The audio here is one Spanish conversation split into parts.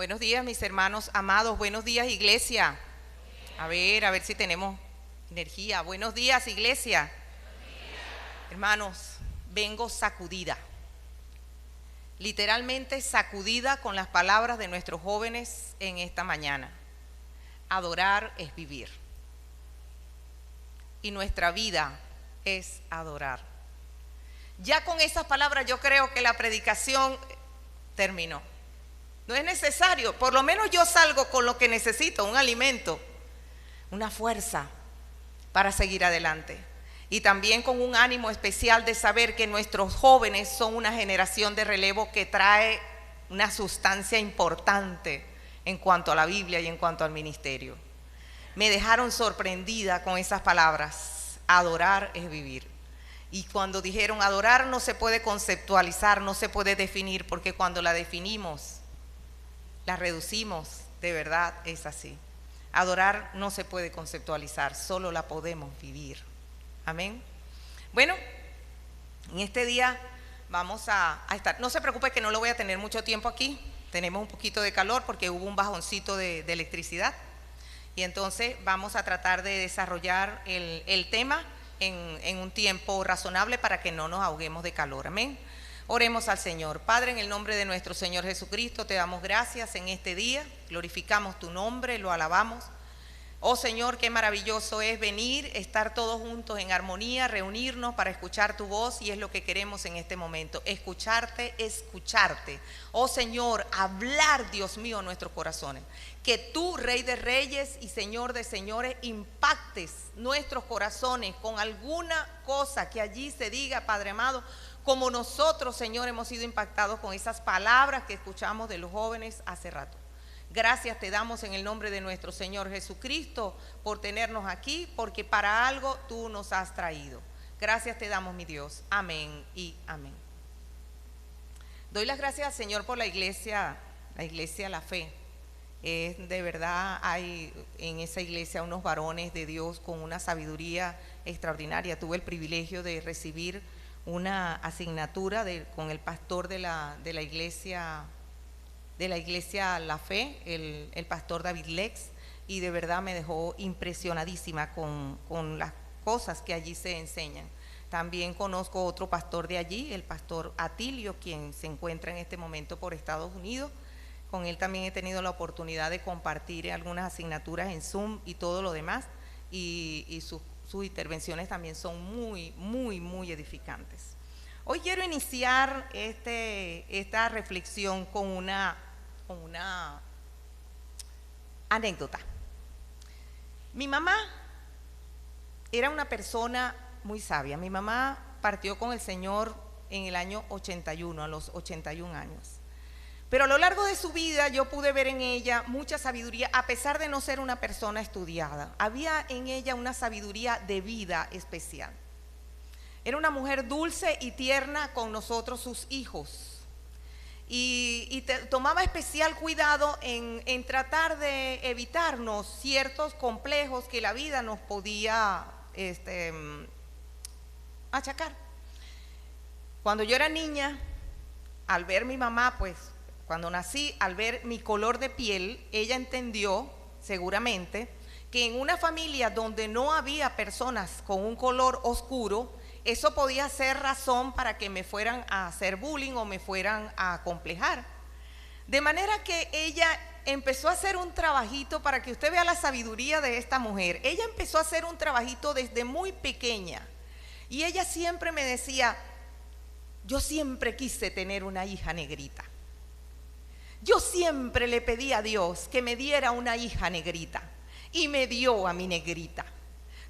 Buenos días, mis hermanos amados. Buenos días, iglesia. A ver si tenemos energía. Buenos días, iglesia. Hermanos, vengo sacudida. Literalmente sacudida con las palabras de nuestros jóvenes en esta mañana. Adorar es vivir. Y nuestra vida es adorar. Ya con esas palabras yo creo que la predicación terminó. No es necesario, por lo menos yo salgo con lo que necesito, un alimento, una fuerza para seguir adelante. Y también con un ánimo especial de saber que nuestros jóvenes son una generación de relevo que trae una sustancia importante en cuanto a la Biblia y en cuanto al ministerio. Me dejaron sorprendida con esas palabras, adorar es vivir. Y cuando dijeron adorar no se puede conceptualizar, no se puede definir, porque cuando la definimos, la reducimos, de verdad es así. Adorar no se puede conceptualizar, solo la podemos vivir. Amén. Bueno, en este día vamos a estar, no se preocupe que no lo voy a tener mucho tiempo aquí, tenemos un poquito de calor porque hubo un bajoncito de electricidad y entonces vamos a tratar de desarrollar el tema en un tiempo razonable para que no nos ahoguemos de calor. Amén. Oremos al Señor. Padre, en el nombre de nuestro Señor Jesucristo, te damos gracias en este día, glorificamos tu nombre, lo alabamos. Oh Señor, qué maravilloso es venir, estar todos juntos en armonía, reunirnos para escuchar tu voz y es lo que queremos en este momento, escucharte. Oh Señor, hablar, Dios mío, nuestros corazones. Que tú, Rey de Reyes y Señor de Señores, impactes nuestros corazones con alguna cosa que allí se diga, Padre amado, como nosotros, Señor, hemos sido impactados con esas palabras que escuchamos de los jóvenes hace rato. Gracias te damos en el nombre de nuestro Señor Jesucristo por tenernos aquí, porque para algo tú nos has traído. Gracias te damos, mi Dios. Amén y amén. Doy las gracias al Señor por la iglesia La Fe. De verdad hay en esa iglesia unos varones de Dios con una sabiduría extraordinaria. Tuve el privilegio de recibir una asignatura con el pastor de la iglesia La Fe, el pastor David Lex, y de verdad me dejó impresionadísima con las cosas que allí se enseñan. También conozco otro pastor de allí, el pastor Atilio, quien se encuentra en este momento por Estados Unidos. Con él también he tenido la oportunidad de compartir algunas asignaturas en Zoom y todo lo demás, y sus intervenciones también son muy edificantes. Hoy quiero iniciar esta reflexión con una anécdota. Mi mamá era una persona muy sabia. Mi mamá partió con el Señor en el año 81, a los 81 años. Pero a lo largo de su vida yo pude ver en ella mucha sabiduría, a pesar de no ser una persona estudiada. Había en ella una sabiduría de vida especial. Era una mujer dulce y tierna con nosotros, sus hijos. Y tomaba especial cuidado en tratar de evitarnos ciertos complejos que la vida nos podía achacar. Cuando yo era niña, al ver mi mamá, pues cuando nací, al ver mi color de piel, ella entendió seguramente que en una familia donde no había personas con un color oscuro, eso podía ser razón para que me fueran a hacer bullying o me fueran a acomplejar. De manera que ella empezó a hacer un trabajito, para que usted vea la sabiduría de esta mujer. Ella empezó a hacer un trabajito desde muy pequeña. Y ella siempre me decía, yo siempre quise tener una hija negrita. Yo siempre le pedí a Dios que me diera una hija negrita. Y me dio a mi negrita.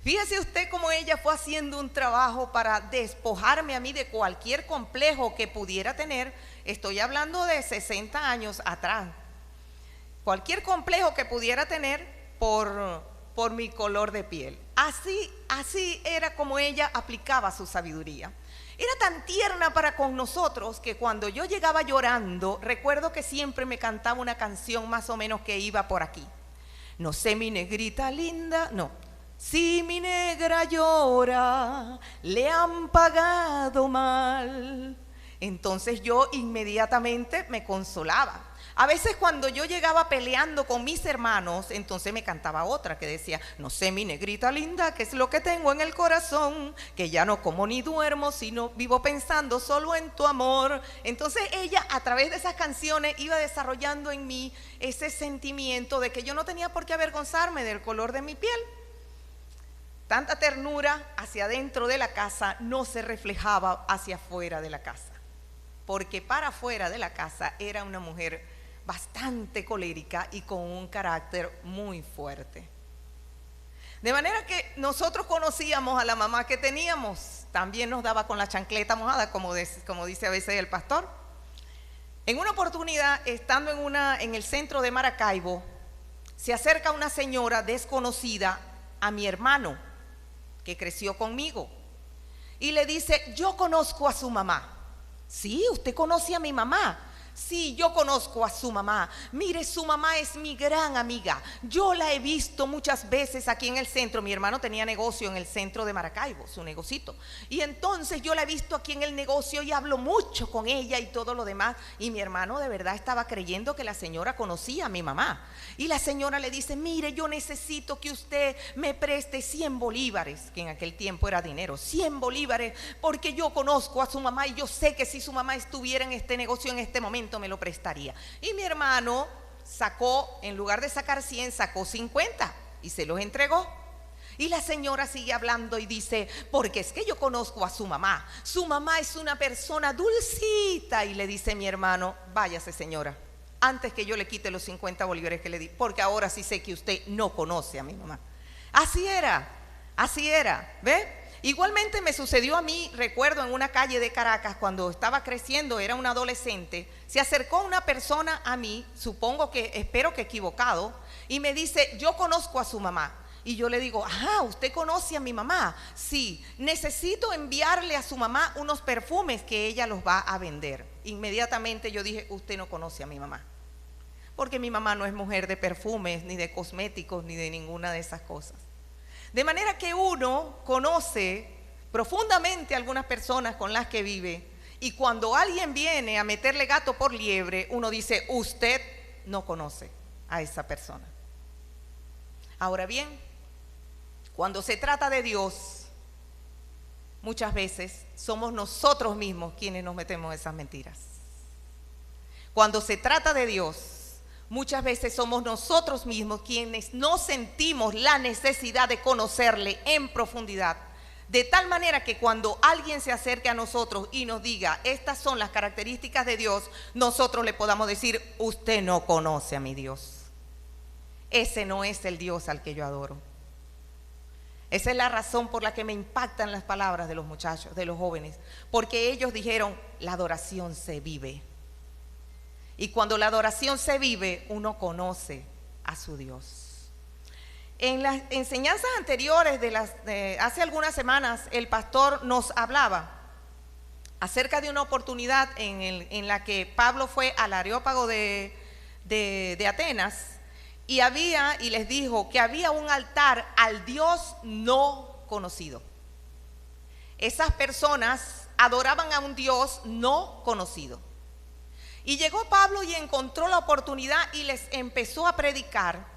Fíjese usted cómo ella fue haciendo un trabajo para despojarme a mí de cualquier complejo que pudiera tener. Estoy hablando de 60 años atrás. Cualquier complejo que pudiera tener por mi color de piel. Así era como ella aplicaba su sabiduría. Era tan tierna para con nosotros que cuando yo llegaba llorando, recuerdo que siempre me cantaba una canción más o menos que iba por aquí. No sé, mi negrita linda, no. Si mi negra llora, le han pagado mal. Entonces yo inmediatamente me consolaba. A veces cuando yo llegaba peleando con mis hermanos, entonces me cantaba otra que decía: no sé, mi negrita linda, qué es lo que tengo en el corazón, que ya no como ni duermo, sino vivo pensando solo en tu amor. Entonces ella, a través de esas canciones, iba desarrollando en mí ese sentimiento de que yo no tenía por qué avergonzarme del color de mi piel. Tanta ternura hacia adentro de la casa no se reflejaba hacia afuera de la casa, porque para afuera de la casa era una mujer bastante colérica y con un carácter muy fuerte. De manera que nosotros conocíamos a la mamá que teníamos, también nos daba con la chancleta mojada, como dice a veces el pastor. En una oportunidad, estando en el centro de Maracaibo, se acerca una señora desconocida a mi hermano, que creció conmigo, y le dice: yo conozco a su mamá. Sí, usted conoce a mi mamá. Sí, yo conozco a su mamá. Mire, su mamá es mi gran amiga. Yo la he visto muchas veces aquí en el centro. Mi hermano tenía negocio en el centro de Maracaibo, su negocito. Y entonces yo la he visto aquí en el negocio y hablo mucho con ella y todo lo demás. Y mi hermano de verdad estaba creyendo que la señora conocía a mi mamá. Y la señora le dice: mire, yo necesito que usted me preste 100 bolívares, que en aquel tiempo era dinero, 100 bolívares, porque yo conozco a su mamá y yo sé que si su mamá estuviera en este negocio en este momento me lo prestaría. Y mi hermano sacó, en lugar de sacar 100, sacó 50 y se los entregó. Y la señora sigue hablando y dice: porque es que yo conozco a su mamá es una persona dulcita. Y le dice mi hermano: váyase, señora, antes que yo le quite los 50 bolívares que le di, porque ahora sí sé que usted no conoce a mi mamá. Así era, ¿ve? Igualmente me sucedió a mí, recuerdo, en una calle de Caracas, cuando estaba creciendo, era un adolescente, se acercó una persona a mí, espero que equivocado, y me dice: yo conozco a su mamá. Y yo le digo: ajá, ¿usted conoce a mi mamá? Sí, necesito enviarle a su mamá unos perfumes que ella los va a vender. Inmediatamente yo dije: usted no conoce a mi mamá, porque mi mamá no es mujer de perfumes, ni de cosméticos, ni de ninguna de esas cosas. De manera que uno conoce profundamente a algunas personas con las que vive, y cuando alguien viene a meterle gato por liebre, uno dice: usted no conoce a esa persona. Ahora bien, cuando se trata de Dios, muchas veces somos nosotros mismos quienes nos metemos esas mentiras. Cuando se trata de Dios, muchas veces somos nosotros mismos quienes no sentimos la necesidad de conocerle en profundidad, de tal manera que cuando alguien se acerque a nosotros y nos diga: estas son las características de Dios, nosotros le podamos decir: usted no conoce a mi Dios. Ese no es el Dios al que yo adoro. Esa es la razón por la que me impactan las palabras de los muchachos, de los jóvenes, porque ellos dijeron: la adoración se vive. Y cuando la adoración se vive, uno conoce a su Dios. En las enseñanzas anteriores de hace algunas semanas, el pastor nos hablaba acerca de una oportunidad en la que Pablo fue al Areópago de Atenas, y les dijo que había un altar al Dios no conocido. Esas personas adoraban a un Dios no conocido. Y llegó Pablo y encontró la oportunidad y les empezó a predicar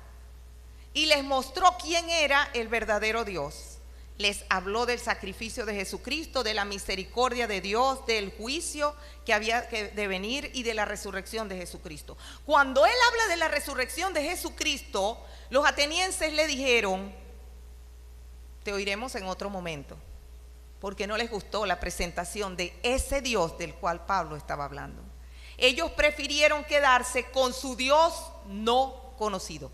y les mostró quién era el verdadero Dios. Les habló del sacrificio de Jesucristo, de la misericordia de Dios, del juicio que había de venir y de la resurrección de Jesucristo. Cuando él habla de la resurrección de Jesucristo, los atenienses le dijeron: te oiremos en otro momento, porque no les gustó la presentación de ese Dios del cual Pablo estaba hablando. Ellos prefirieron quedarse con su Dios no conocido.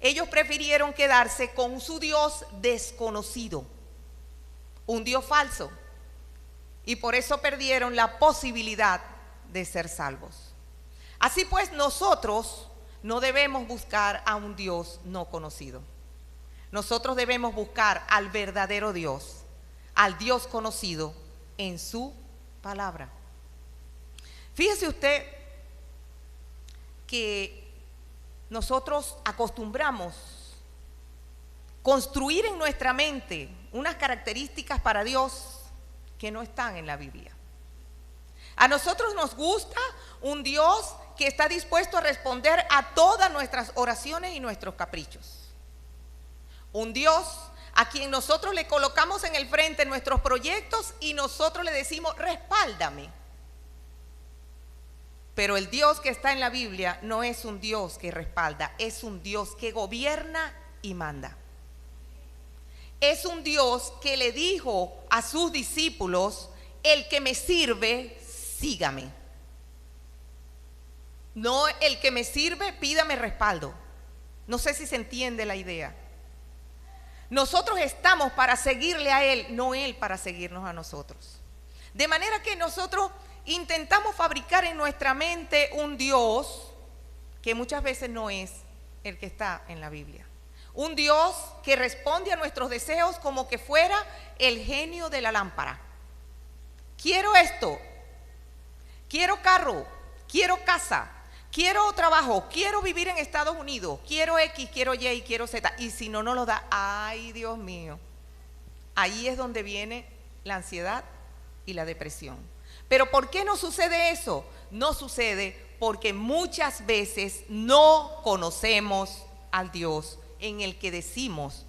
Ellos prefirieron quedarse con su Dios desconocido, un Dios falso, y por eso perdieron la posibilidad de ser salvos. Así pues, nosotros no debemos buscar a un Dios no conocido. Nosotros debemos buscar al verdadero Dios, al Dios conocido en su palabra. Fíjese usted que nosotros acostumbramos construir en nuestra mente unas características para Dios que no están en la Biblia. A nosotros nos gusta un Dios que está dispuesto a responder a todas nuestras oraciones y nuestros caprichos. Un Dios a quien nosotros le colocamos en el frente nuestros proyectos y nosotros le decimos, respáldame. Pero el Dios que está en la Biblia no es un Dios que respalda, es un Dios que gobierna y manda. Es un Dios que le dijo a sus discípulos, el que me sirve, sígame. No el que me sirve, pídame respaldo. No sé si se entiende la idea. Nosotros estamos para seguirle a Él, no Él para seguirnos a nosotros. De manera que nosotros intentamos fabricar en nuestra mente un Dios que muchas veces no es el que está en la Biblia. Un Dios que responde a nuestros deseos como que fuera el genio de la lámpara. Quiero esto, quiero carro, quiero casa, quiero trabajo, quiero vivir en Estados Unidos, quiero X, quiero Y y quiero Z. Y si no nos lo da, ay Dios mío, ahí es donde viene la ansiedad y la depresión. Pero ¿por qué no sucede eso? No sucede porque muchas veces no conocemos al Dios en el que decimos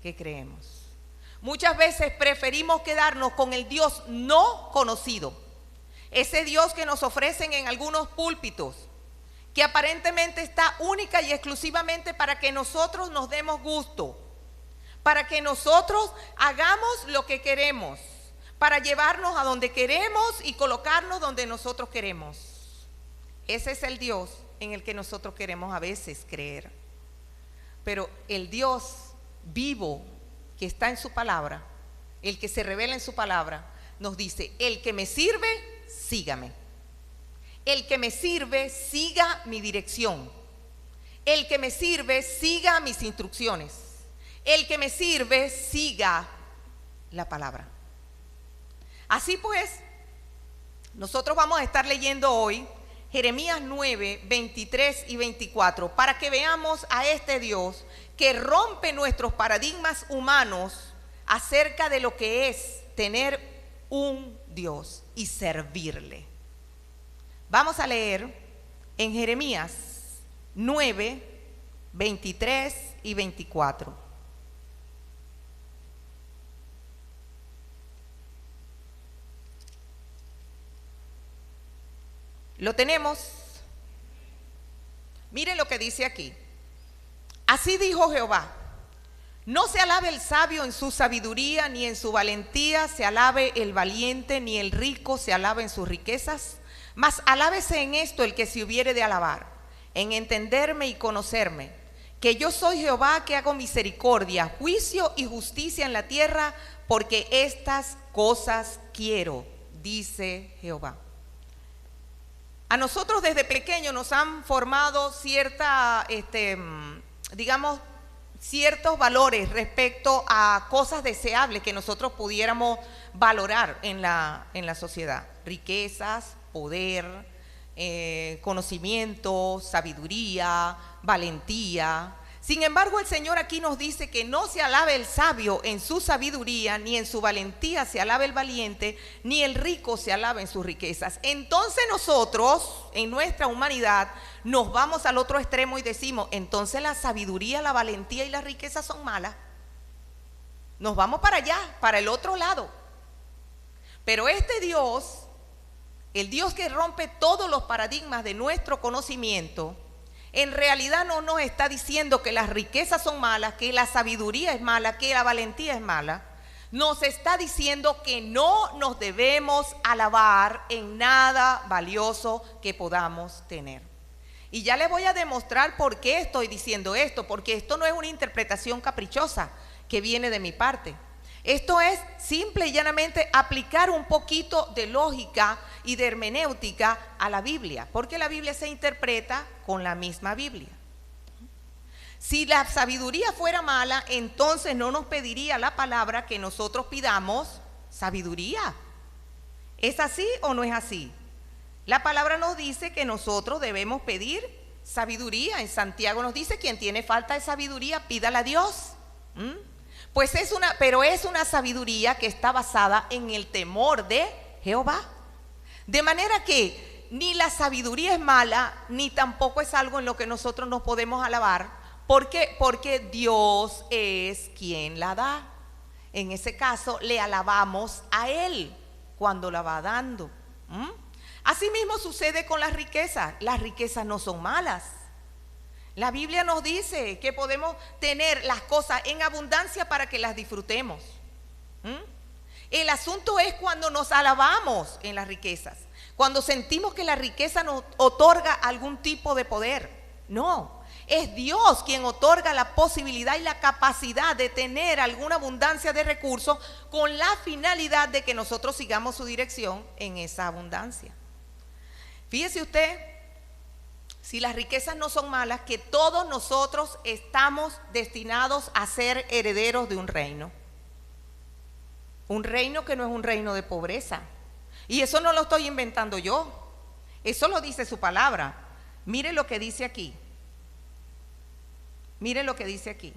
que creemos. Muchas veces preferimos quedarnos con el Dios no conocido, ese Dios que nos ofrecen en algunos púlpitos, que aparentemente está única y exclusivamente para que nosotros nos demos gusto, para que nosotros hagamos lo que queremos, para llevarnos a donde queremos y colocarnos donde nosotros queremos. Ese es el Dios en el que nosotros queremos a veces creer. Pero el Dios vivo que está en su palabra, el que se revela en su palabra, nos dice, el que me sirve, sígame. El que me sirve, siga mi dirección. El que me sirve, siga mis instrucciones. El que me sirve, siga la palabra. Así pues, nosotros vamos a estar leyendo hoy Jeremías 9, 23 y 24, para que veamos a este Dios que rompe nuestros paradigmas humanos acerca de lo que es tener un Dios y servirle. Vamos a leer en Jeremías 9, 23 y 24. ¿Lo tenemos? Miren lo que dice aquí. Así dijo Jehová: no se alabe el sabio en su sabiduría, ni en su valentía se alabe el valiente, ni el rico se alabe en sus riquezas, mas alábese en esto el que se hubiere de alabar, en entenderme y conocerme, que yo soy Jehová, que hago misericordia, juicio y justicia en la tierra, porque estas cosas quiero, dice Jehová. A nosotros desde pequeños nos han formado ciertos valores respecto a cosas deseables que nosotros pudiéramos valorar en la sociedad. Riquezas, poder, conocimiento, sabiduría, valentía. Sin embargo, el Señor aquí nos dice que no se alabe el sabio en su sabiduría, ni en su valentía se alabe el valiente, ni el rico se alabe en sus riquezas. Entonces nosotros, en nuestra humanidad, nos vamos al otro extremo y decimos, entonces la sabiduría, la valentía y la riqueza son malas. Nos vamos para allá, para el otro lado. Pero este Dios, el Dios que rompe todos los paradigmas de nuestro conocimiento, en realidad no nos está diciendo que las riquezas son malas, que la sabiduría es mala, que la valentía es mala. Nos está diciendo que no nos debemos alabar en nada valioso que podamos tener. Y ya les voy a demostrar por qué estoy diciendo esto, porque esto no es una interpretación caprichosa que viene de mi parte. Esto es simple y llanamente aplicar un poquito de lógica y de hermenéutica a la Biblia, porque la Biblia se interpreta con la misma Biblia. Si la sabiduría fuera mala, entonces no nos pediría la palabra que nosotros pidamos sabiduría. ¿Es así o no es así? La palabra nos dice que nosotros debemos pedir sabiduría. En Santiago nos dice, quien tiene falta de sabiduría, pídala a Dios. Pues es una sabiduría que está basada en el temor de Jehová. De manera que ni la sabiduría es mala, ni tampoco es algo en lo que nosotros nos podemos alabar. ¿Por qué? Porque Dios es quien la da. En ese caso le alabamos a Él cuando la va dando. Asimismo sucede con las riquezas. Las riquezas no son malas. La Biblia nos dice que podemos tener las cosas en abundancia para que las disfrutemos. El asunto es cuando nos alabamos en las riquezas, cuando sentimos que la riqueza nos otorga algún tipo de poder. No, es Dios quien otorga la posibilidad y la capacidad de tener alguna abundancia de recursos con la finalidad de que nosotros sigamos su dirección en esa abundancia. Fíjese usted, si las riquezas no son malas, que todos nosotros estamos destinados a ser herederos de un reino. Un reino que no es un reino de pobreza. Y eso no lo estoy inventando yo. Eso lo dice su palabra. Mire lo que dice aquí. Mire lo que dice aquí.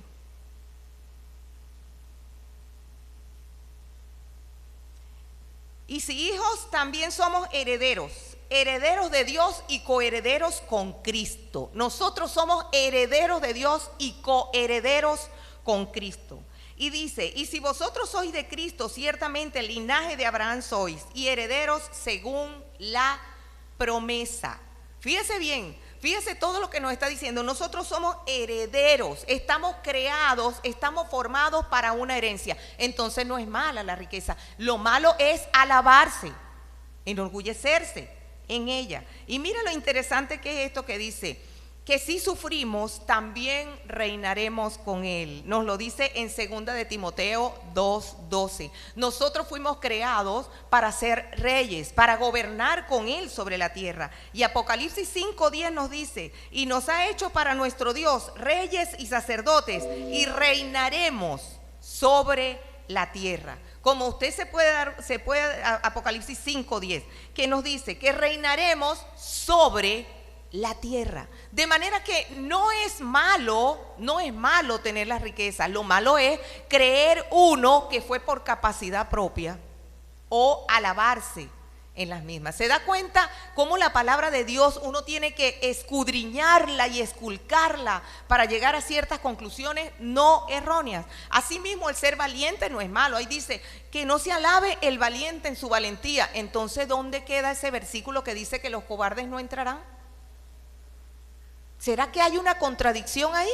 Y si hijos, también somos herederos. Herederos de Dios y coherederos con Cristo. Nosotros somos herederos de Dios y coherederos con Cristo. Y dice, y si vosotros sois de Cristo, ciertamente el linaje de Abraham sois, y herederos según la promesa. Fíjese bien, fíjese todo lo que nos está diciendo. Nosotros somos herederos, estamos creados, estamos formados para una herencia. Entonces no es mala la riqueza. Lo malo es alabarse, enorgullecerse en ella. Y mira lo interesante que es esto que dice, que si sufrimos, también reinaremos con Él. Nos lo dice en 2 de Timoteo 2:12. Nosotros fuimos creados para ser reyes, para gobernar con Él sobre la tierra. Y Apocalipsis 5:10 nos dice, y nos ha hecho para nuestro Dios reyes y sacerdotes, y reinaremos sobre la tierra. Como usted se puede Apocalipsis 5:10, que nos dice que reinaremos sobre la tierra. De manera que no es malo tener la riqueza. Lo malo es creer uno que fue por capacidad propia o alabarse en las mismas. ¿Se da cuenta cómo la palabra de Dios uno tiene que escudriñarla y esculcarla para llegar a ciertas conclusiones no erróneas? Asimismo, el ser valiente no es malo. Ahí dice que no se alabe el valiente en su valentía. Entonces, ¿dónde queda ese versículo que dice que los cobardes no entrarán? ¿Será que hay una contradicción ahí?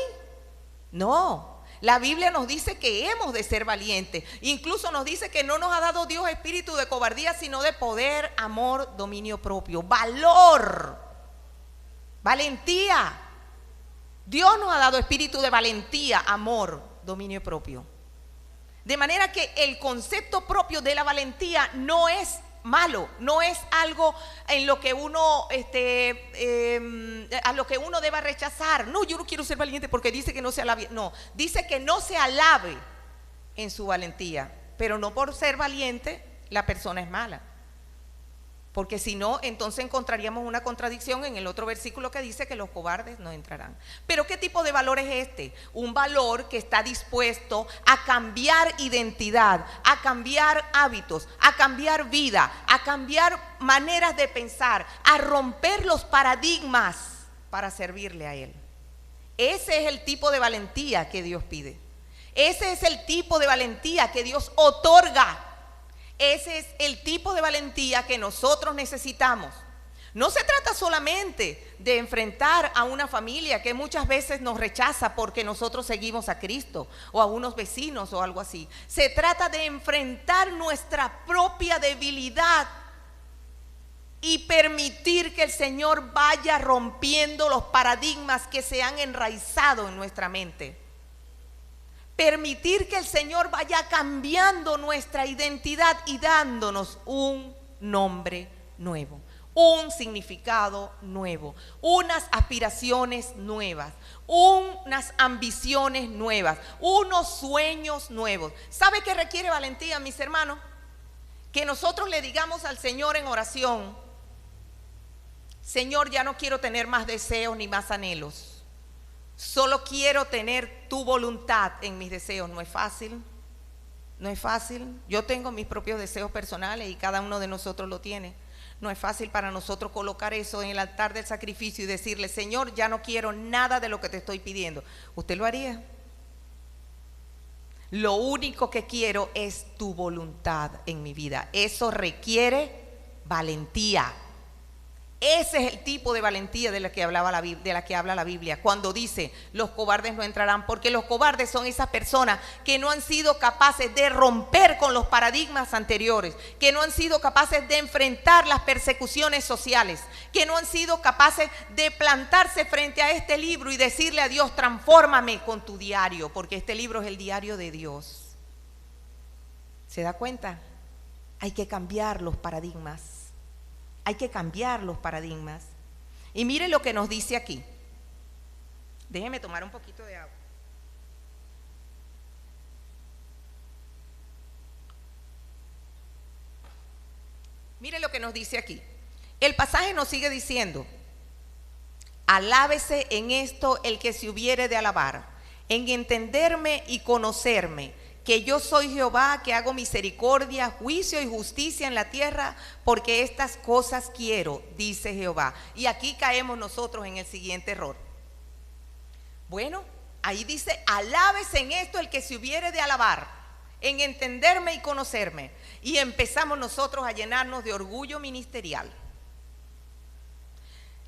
No, la Biblia nos dice que hemos de ser valientes. Incluso nos dice que no nos ha dado Dios espíritu de cobardía, sino de poder, amor, dominio propio, valor, valentía. Dios nos ha dado espíritu de valentía, amor, dominio propio. De manera que el concepto propio de la valentía no es malo, no es algo en lo que uno a lo que uno deba rechazar. No, yo no quiero ser valiente porque dice que no se alabe. No, dice que no se alabe en su valentía, pero no por ser valiente la persona es mala. Porque si no, entonces encontraríamos una contradicción en el otro versículo que dice que los cobardes no entrarán. Pero ¿qué tipo de valor es este? Un valor que está dispuesto a cambiar identidad, a cambiar hábitos, a cambiar vida, a cambiar maneras de pensar, a romper los paradigmas para servirle a Él. Ese es el tipo de valentía que Dios pide. Ese es el tipo de valentía que Dios otorga. Ese es el tipo de valentía que nosotros necesitamos. No se trata solamente de enfrentar a una familia que muchas veces nos rechaza porque nosotros seguimos a Cristo, o a unos vecinos o algo así. Se trata de enfrentar nuestra propia debilidad y permitir que el Señor vaya rompiendo los paradigmas que se han enraizado en nuestra mente. Permitir que el Señor vaya cambiando nuestra identidad y dándonos un nombre nuevo, un significado nuevo, unas aspiraciones nuevas, unas ambiciones nuevas, unos sueños nuevos. ¿Sabe qué requiere valentía, mis hermanos? Que nosotros le digamos al Señor en oración: Señor, ya no quiero tener más deseos ni más anhelos. Solo quiero tener tu voluntad en mis deseos. No es fácil, no es fácil. Yo tengo mis propios deseos personales y cada uno de nosotros lo tiene. No es fácil para nosotros colocar eso en el altar del sacrificio y decirle: Señor, ya no quiero nada de lo que te estoy pidiendo. ¿Usted lo haría? Lo único que quiero es tu voluntad en mi vida. Eso requiere valentía. Ese es el tipo de valentía de la que habla la Biblia, cuando dice: los cobardes no entrarán, porque los cobardes son esas personas que no han sido capaces de romper con los paradigmas anteriores, que no han sido capaces de enfrentar las persecuciones sociales, que no han sido capaces de plantarse frente a este libro y decirle a Dios: transfórmame con tu diario, porque este libro es el diario de Dios. ¿Se da cuenta? Hay que cambiar los paradigmas. Hay que cambiar los paradigmas. Y mire lo que nos dice aquí. Déjeme tomar un poquito de agua. Mire lo que nos dice aquí. El pasaje nos sigue diciendo: alábese en esto el que se hubiere de alabar, en entenderme y conocerme, que yo soy Jehová, que hago misericordia, juicio y justicia en la tierra, porque estas cosas quiero, dice Jehová. Y aquí caemos nosotros en el siguiente error. Bueno, ahí dice: alábese en esto el que se hubiere de alabar, en entenderme y conocerme. Y empezamos nosotros a llenarnos de orgullo ministerial.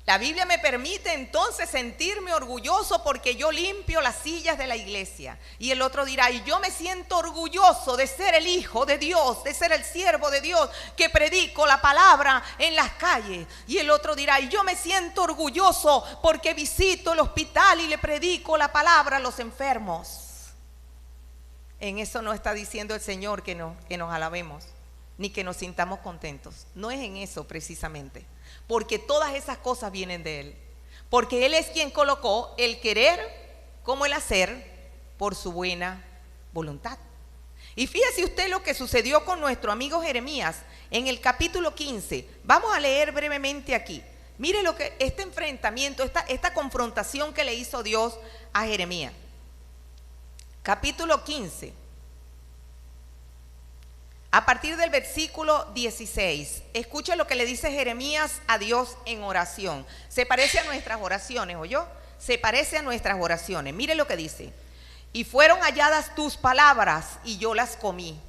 La Biblia me permite entonces sentirme orgulloso porque yo limpio las sillas de la iglesia. Y el otro dirá: y yo me siento orgulloso de ser el hijo de Dios, de ser el siervo de Dios, que predico la palabra en las calles. Y el otro dirá: y yo me siento orgulloso porque visito el hospital y le predico la palabra a los enfermos. En eso no está diciendo el Señor que nos alabemos, ni que nos sintamos contentos. No es en eso precisamente. Porque todas esas cosas vienen de Él. Porque Él es quien colocó el querer como el hacer por su buena voluntad. Y fíjese usted lo que sucedió con nuestro amigo Jeremías en el capítulo 15. Vamos a leer brevemente aquí. Mire lo que este enfrentamiento, esta confrontación que le hizo Dios a Jeremías. Capítulo 15. A partir del versículo 16, escuche lo que le dice Jeremías a Dios en oración. Se parece a nuestras oraciones, ¿oyó? Se parece a nuestras oraciones. Mire lo que dice: y fueron halladas tus palabras y yo las comí.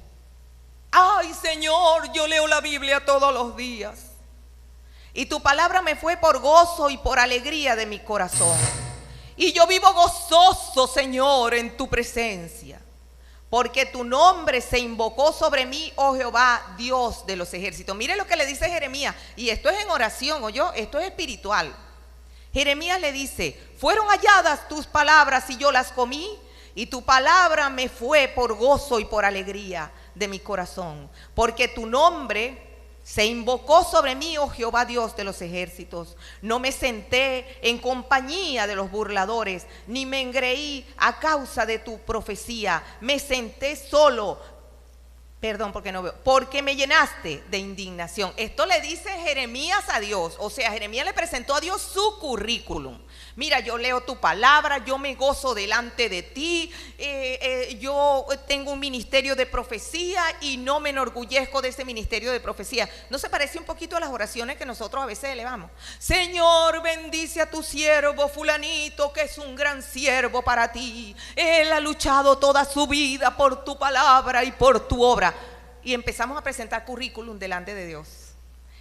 Ay, Señor, yo leo la Biblia todos los días. Y tu palabra me fue por gozo y por alegría de mi corazón. Y yo vivo gozoso, Señor, en tu presencia. Porque tu nombre se invocó sobre mí, oh Jehová, Dios de los ejércitos. Mire lo que le dice Jeremías, y esto es en oración, ¿oyó? Esto es espiritual. Jeremías le dice: fueron halladas tus palabras y yo las comí, y tu palabra me fue por gozo y por alegría de mi corazón. Porque tu nombre se invocó sobre mí, oh Jehová, Dios de los ejércitos. No me senté en compañía de los burladores, ni me engreí a causa de tu profecía. Me senté solo, porque me llenaste de indignación. Esto le dice Jeremías a Dios. O sea, Jeremías le presentó a Dios su currículum. Mira, yo leo tu palabra, yo me gozo delante de ti, yo tengo un ministerio de profecía y no me enorgullezco de ese ministerio de profecía. ¿No se parece un poquito a las oraciones que nosotros a veces elevamos? Señor, bendice a tu siervo fulanito, que es un gran siervo para ti. Él ha luchado toda su vida por tu palabra y por tu obra. Y empezamos a presentar currículum delante de Dios.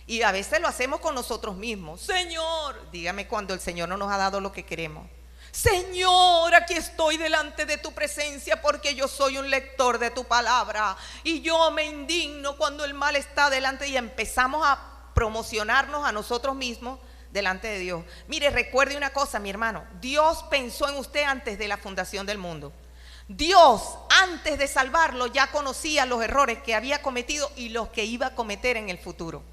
Y a veces lo hacemos con nosotros mismos. Señor, dígame cuando el Señor no nos ha dado lo que queremos. Señor, aquí estoy delante de tu presencia porque yo soy un lector de tu palabra. Y yo me indigno cuando el mal está delante, y empezamos a promocionarnos a nosotros mismos delante de Dios. Mire, recuerde una cosa, mi hermano. Dios pensó en usted antes de la fundación del mundo. Dios, antes de salvarlo, ya conocía los errores que había cometido y los que iba a cometer en el futuro.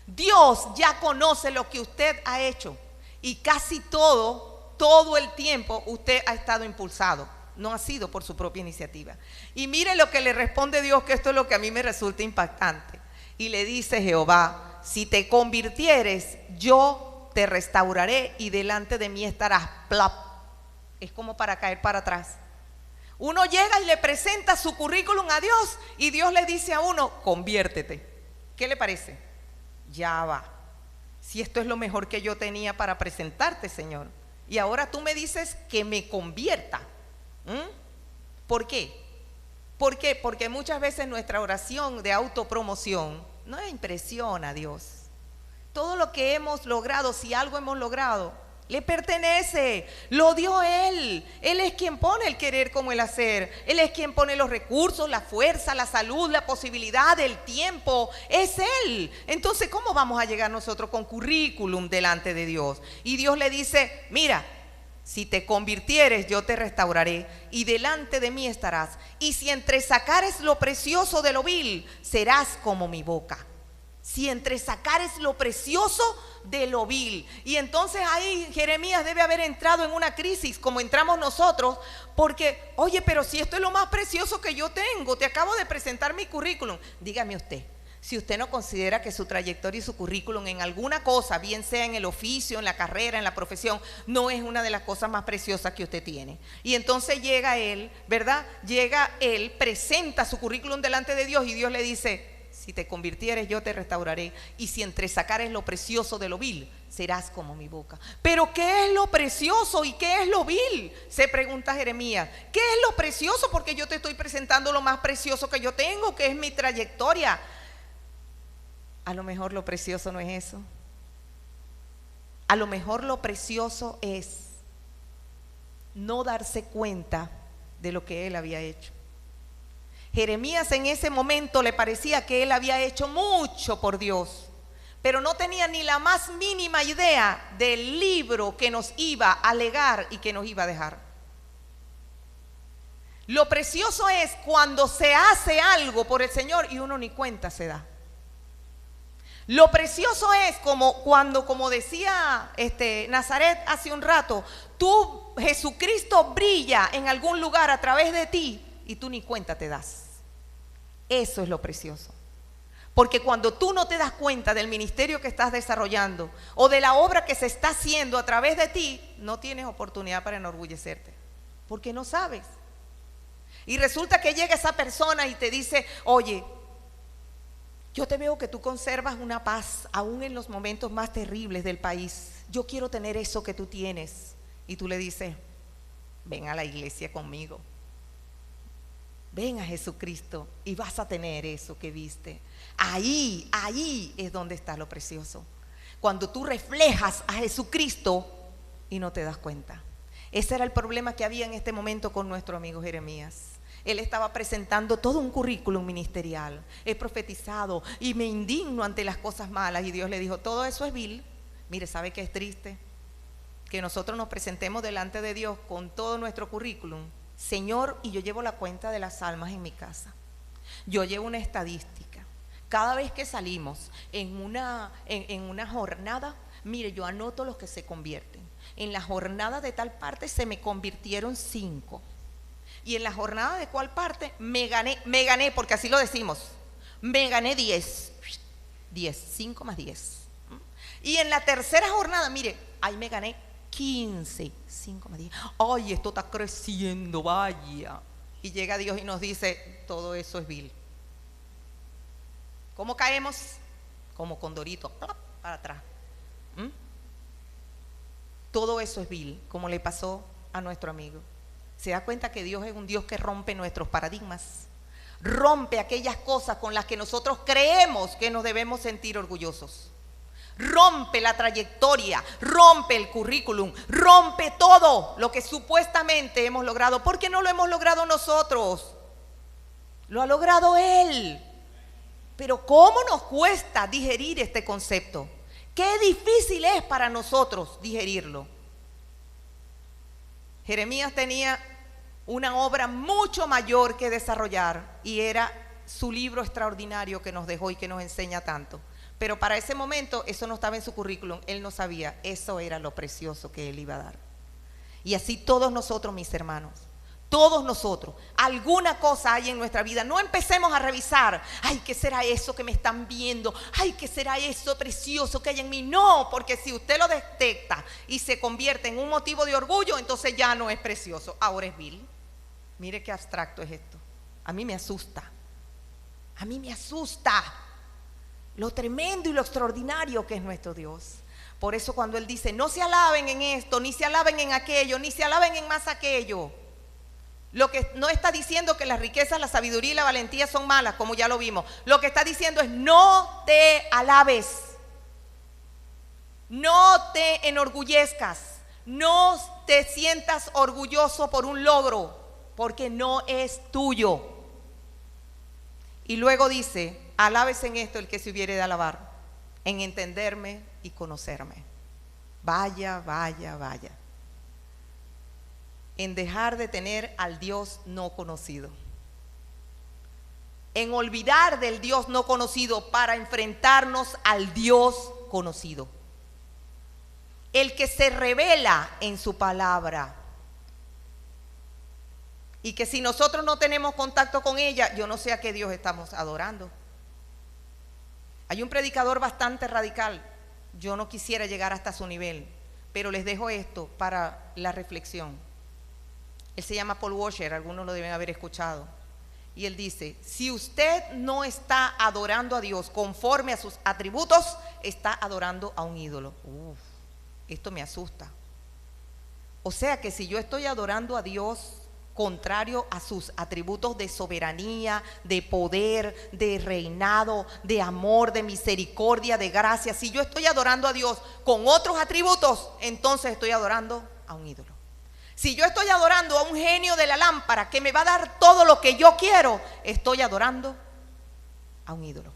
Dios ya conoce lo que usted ha hecho, y casi todo el tiempo usted ha estado impulsado, no ha sido por su propia iniciativa. Y mire lo que le responde Dios, que esto es lo que a mí me resulta impactante. Y le dice Jehová: si te convirtieres, yo te restauraré y delante de mí estarás. Plap. Es como para caer para atrás. Uno llega y le presenta su currículum a Dios, y Dios le dice a uno: conviértete. ¿Qué le parece? Ya va. Si esto es lo mejor que yo tenía para presentarte, Señor. Y ahora tú me dices que me convierta. ¿Por qué? ¿Por qué? Porque muchas veces nuestra oración de autopromoción no impresiona a Dios. Todo lo que hemos logrado, si algo hemos logrado, le pertenece, lo dio Él. Él es quien pone el querer como el hacer. Él es quien pone los recursos, la fuerza, la salud, la posibilidad, el tiempo. Es Él. Entonces, ¿cómo vamos a llegar nosotros con currículum delante de Dios? Y Dios le dice, mira, si te convirtieres, yo te restauraré y delante de mí estarás. Y si entresacares lo precioso de lo vil, serás como mi boca. Si entresacares lo precioso de lo vil. Y entonces ahí Jeremías debe haber entrado en una crisis como entramos nosotros, porque, oye, pero si esto es lo más precioso que yo tengo, te acabo de presentar mi currículum. Dígame usted, si usted no considera que su trayectoria y su currículum en alguna cosa, bien sea en el oficio, en la carrera, en la profesión, no es una de las cosas más preciosas que usted tiene. Y entonces llega él, ¿verdad? Llega él, presenta su currículum delante de Dios y Dios le dice, si te convirtieres, yo te restauraré. Y si entresacares lo precioso de lo vil, serás como mi boca. Pero ¿qué es lo precioso y qué es lo vil? Se pregunta Jeremías. ¿Qué es lo precioso? Porque yo te estoy presentando lo más precioso que yo tengo, que es mi trayectoria. A lo mejor lo precioso no es eso. A lo mejor lo precioso es no darse cuenta de lo que él había hecho. Jeremías en ese momento le parecía que él había hecho mucho por Dios, pero no tenía ni la más mínima idea del libro que nos iba a legar y que nos iba a dejar. Lo precioso es cuando se hace algo por el Señor y uno ni cuenta se da. Lo precioso es como cuando, como decía Nazaret hace un rato, tú, Jesucristo brilla en algún lugar a través de ti y tú ni cuenta te das. Eso es lo precioso. Porque cuando tú no te das cuenta del ministerio que estás desarrollando o de la obra que se está haciendo a través de ti, no tienes oportunidad para enorgullecerte, porque no sabes. Y resulta que llega esa persona y te dice, oye, yo te veo que tú conservas una paz aún en los momentos más terribles del país. Yo quiero tener eso que tú tienes. Y tú le dices, ven a la iglesia conmigo. Ven a Jesucristo y vas a tener eso que viste. Ahí es donde está lo precioso. Cuando tú reflejas a Jesucristo y no te das cuenta. Ese era el problema que había en este momento con nuestro amigo Jeremías. Él estaba presentando todo un currículum ministerial. He profetizado y me indigno ante las cosas malas. Y Dios le dijo, todo eso es vil. Mire, ¿sabe qué es triste? Que nosotros nos presentemos delante de Dios con todo nuestro currículum. Señor, y yo llevo la cuenta de las almas en mi casa. Yo llevo una estadística. Cada vez que salimos en una jornada, mire, yo anoto los que se convierten. En la jornada de tal parte se me convirtieron 5. Y en la jornada de cuál parte me gané, porque así lo decimos, me gané 10, 5 más 10. Y en la tercera jornada, mire, ahí me gané 15, 5 más 10. Ay, esto está creciendo, vaya. Y llega Dios y nos dice, todo eso es vil. ¿Cómo caemos? Como condorito, para atrás. Todo eso es vil, como le pasó a nuestro amigo. Se da cuenta que Dios es un Dios que rompe nuestros paradigmas, rompe aquellas cosas con las que nosotros creemos que nos debemos sentir orgullosos, rompe la trayectoria, rompe el currículum, rompe todo lo que supuestamente hemos logrado, porque no lo hemos logrado nosotros, lo ha logrado Él. Pero ¿cómo nos cuesta digerir este concepto? Qué difícil es para nosotros digerirlo. Jeremías tenía una obra mucho mayor que desarrollar y era su libro extraordinario que nos dejó y que nos enseña tanto. Pero para ese momento eso no estaba en su currículum, él no sabía, eso era lo precioso que él iba a dar. Y así todos nosotros, mis hermanos, todos nosotros, alguna cosa hay en nuestra vida. No empecemos a revisar, ay, ¿qué será eso que me están viendo? Ay, ¿qué será eso precioso que hay en mí? No, porque si usted lo detecta y se convierte en un motivo de orgullo, entonces ya no es precioso, ahora es vil. Mire qué abstracto es esto. A mí me asusta. A mí me asusta. lo tremendo y lo extraordinario que es nuestro Dios. Por eso cuando Él dice, no se alaben en esto, ni se alaben en aquello, ni se alaben en más aquello, lo que no está diciendo que las riquezas, la sabiduría y la valentía son malas, como ya lo vimos. Lo que está diciendo es, no te alabes, no te enorgullezcas, no te sientas orgulloso por un logro, porque no es tuyo. Y luego dice, alábese en esto el que se hubiere de alabar, en entenderme y conocerme. Vaya, vaya, vaya. En dejar de tener al Dios no conocido. En olvidar del Dios no conocido para enfrentarnos al Dios conocido. El que se revela en su palabra. Y que si nosotros no tenemos contacto con ella, yo no sé a qué Dios estamos adorando. Hay un predicador bastante radical. Yo no quisiera llegar hasta su nivel, pero les dejo esto para la reflexión. Él se llama Paul Washer, algunos lo deben haber escuchado. Y él dice, si usted no está adorando a Dios conforme a sus atributos, está adorando a un ídolo. Esto me asusta. O sea que si yo estoy adorando a Dios contrario a sus atributos de soberanía, de poder, de reinado, de amor, de misericordia, de gracia, si yo estoy adorando a Dios con otros atributos, entonces estoy adorando a un ídolo. Si yo estoy adorando a un genio de la lámpara que me va a dar todo lo que yo quiero, estoy adorando a un ídolo.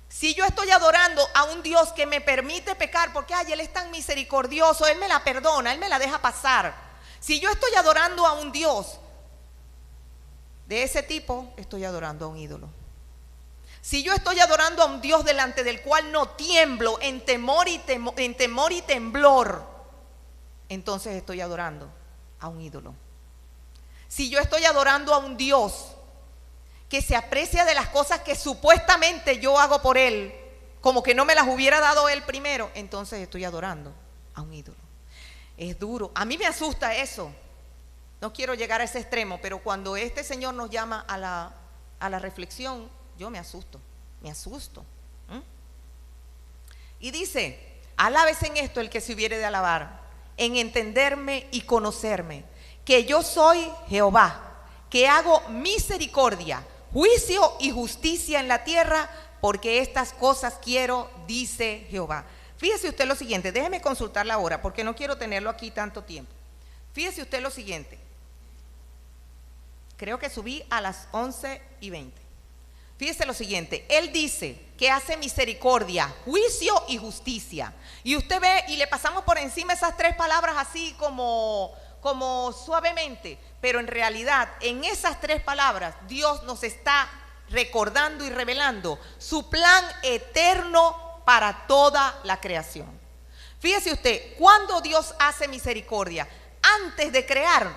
Si yo estoy adorando a un Dios que me permite pecar porque Él es tan misericordioso, Él me la perdona, Él me la deja pasar. Si yo estoy adorando a un Dios de ese tipo, estoy adorando a un ídolo. Si yo estoy adorando a un Dios delante del cual no tiemblo en temor y temblor, entonces estoy adorando a un ídolo. Si yo estoy adorando a un Dios que se aprecia de las cosas que supuestamente yo hago por Él, como que no me las hubiera dado Él primero, entonces estoy adorando a un ídolo. Es duro, a mí me asusta eso. No quiero llegar a ese extremo, pero cuando este Señor nos llama a la reflexión, yo me asusto. Y dice, alábese en esto el que se hubiere de alabar, en entenderme y conocerme, que yo soy Jehová, que hago misericordia, juicio y justicia en la tierra, porque estas cosas quiero, dice Jehová. Fíjese usted lo siguiente, déjeme consultar la hora, porque no quiero tenerlo aquí tanto tiempo. Fíjese usted lo siguiente, creo que subí a las 11:20. Fíjese lo siguiente, Él dice que hace misericordia, juicio y justicia. Y usted ve y le pasamos por encima esas tres palabras así como suavemente, pero en realidad en esas tres palabras Dios nos está recordando y revelando su plan eterno para toda la creación. Fíjese usted, cuando Dios hace misericordia, antes de crear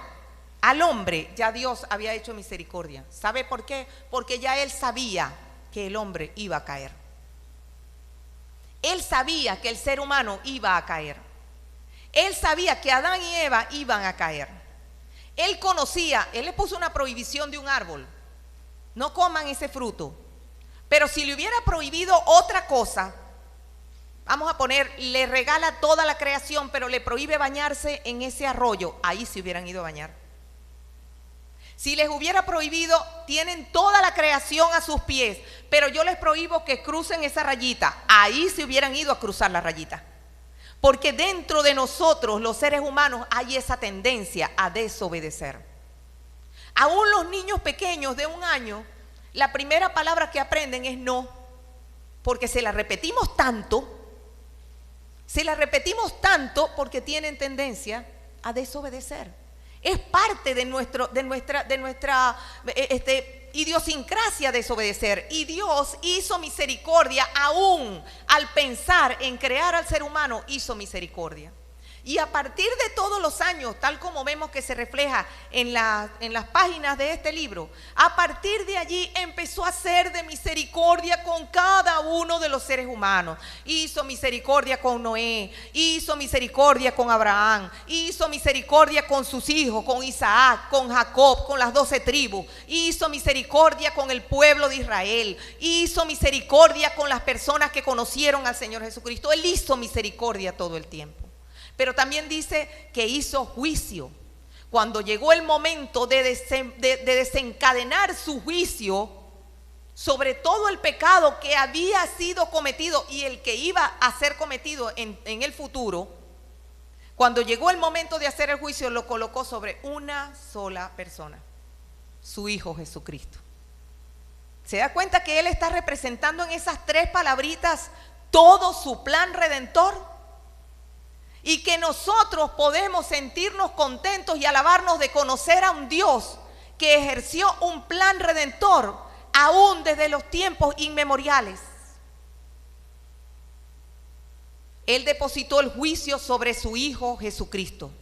al hombre, ya Dios había hecho misericordia. ¿Sabe por qué? Porque ya Él sabía que el hombre iba a caer. Él sabía que el ser humano iba a caer. Él sabía que Adán y Eva iban a caer. Él conocía, Él le puso una prohibición de un árbol. No coman ese fruto. Pero si le hubiera prohibido otra cosa, vamos a poner, le regala toda la creación, pero le prohíbe bañarse en ese arroyo, ahí se hubieran ido a bañar. Si les hubiera prohibido, tienen toda la creación a sus pies, pero yo les prohíbo que crucen esa rayita, ahí se hubieran ido a cruzar la rayita. Porque dentro de nosotros, los seres humanos, hay esa tendencia a desobedecer. Aún los niños pequeños de 1 año, la primera palabra que aprenden es no, porque se la repetimos tanto porque tienen tendencia a desobedecer. Es parte de nuestra idiosincrasia desobedecer. Y Dios hizo misericordia aún al pensar en crear al ser humano, hizo misericordia. Y a partir de todos los años, tal como vemos que se refleja en las páginas de este libro, a partir de allí empezó a hacer de misericordia con cada uno de los seres humanos. Hizo misericordia con Noé, hizo misericordia con Abraham, hizo misericordia con sus hijos, con Isaac, con Jacob, con las 12 tribus, hizo misericordia con el pueblo de Israel, hizo misericordia con las personas que conocieron al Señor Jesucristo. Él hizo misericordia todo el tiempo. Pero también dice que hizo juicio. Cuando llegó el momento de desencadenar su juicio sobre todo el pecado que había sido cometido y el que iba a ser cometido en el futuro, cuando llegó el momento de hacer el juicio, lo colocó sobre una sola persona, su Hijo Jesucristo. ¿Se da cuenta que Él está representando en esas 3 palabritas todo su plan redentor? Y que nosotros podemos sentirnos contentos y alabarnos de conocer a un Dios que ejerció un plan redentor aún desde los tiempos inmemoriales. Él depositó el juicio sobre su Hijo Jesucristo,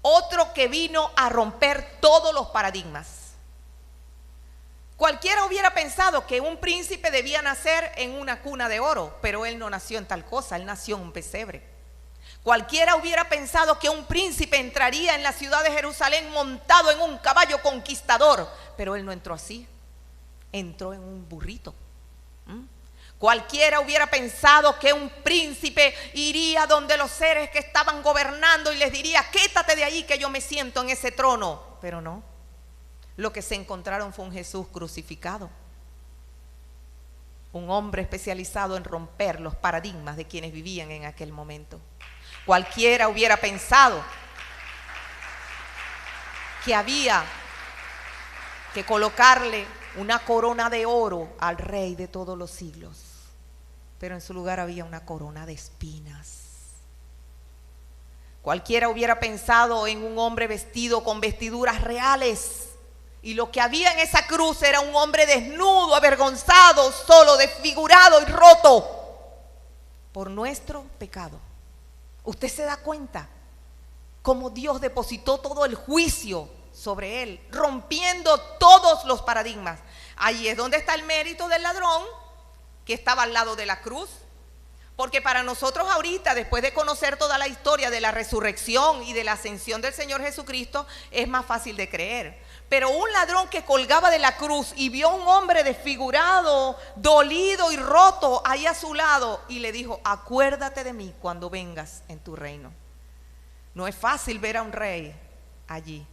otro que vino a romper todos los paradigmas. Cualquiera hubiera pensado que un príncipe debía nacer en una cuna de oro, pero él no nació en tal cosa, él nació en un pesebre. Cualquiera hubiera pensado que un príncipe entraría en la ciudad de Jerusalén montado en un caballo conquistador, pero él no entró así, entró en un burrito. Cualquiera hubiera pensado que un príncipe iría donde los seres que estaban gobernando y les diría: quítate de ahí que yo me siento en ese trono, pero no. Lo que se encontraron fue un Jesús crucificado, un hombre especializado en romper los paradigmas de quienes vivían en aquel momento. Cualquiera hubiera pensado que había que colocarle una corona de oro al Rey de todos los siglos, pero en su lugar había una corona de espinas. Cualquiera hubiera pensado en un hombre vestido con vestiduras reales, y lo que había en esa cruz era un hombre desnudo, avergonzado, solo, desfigurado y roto por nuestro pecado. Usted se da cuenta cómo Dios depositó todo el juicio sobre él, rompiendo todos los paradigmas. Ahí es donde está el mérito del ladrón que estaba al lado de la cruz. Porque para nosotros ahorita, después de conocer toda la historia de la resurrección y de la ascensión del Señor Jesucristo, es más fácil de creer. Pero un ladrón que colgaba de la cruz y vio a un hombre desfigurado, dolido y roto ahí a su lado, y le dijo: acuérdate de mí cuando vengas en tu reino. No es fácil ver a un rey allí,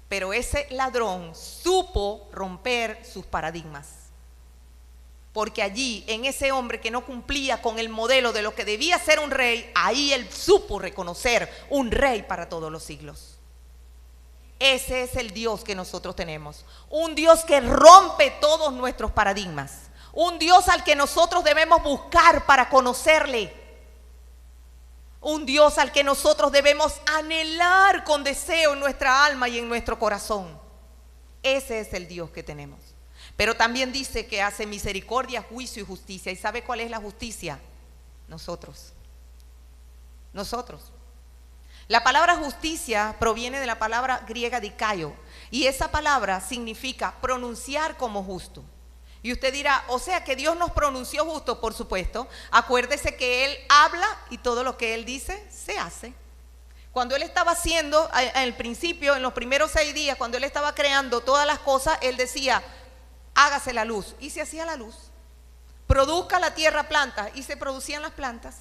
pero ese ladrón supo romper sus paradigmas. Porque allí, en ese hombre que no cumplía con el modelo de lo que debía ser un rey, ahí él supo reconocer un rey para todos los siglos. Ese es el Dios que nosotros tenemos. Un Dios que rompe todos nuestros paradigmas. Un Dios al que nosotros debemos buscar para conocerle. Un Dios al que nosotros debemos anhelar con deseo en nuestra alma y en nuestro corazón. Ese es el Dios que tenemos. Pero también dice que hace misericordia, juicio y justicia. ¿Y sabe cuál es la justicia? Nosotros. Nosotros. La palabra justicia proviene de la palabra griega dikaio, y esa palabra significa pronunciar como justo. Y usted dirá: o sea que Dios nos pronunció justo. Por supuesto. Acuérdese que Él habla y todo lo que Él dice se hace. Cuando Él estaba haciendo, en el principio, en los primeros 6 días, cuando Él estaba creando todas las cosas, Él decía: hágase la luz, y se hacía la luz. Produzca la tierra plantas, y se producían las plantas.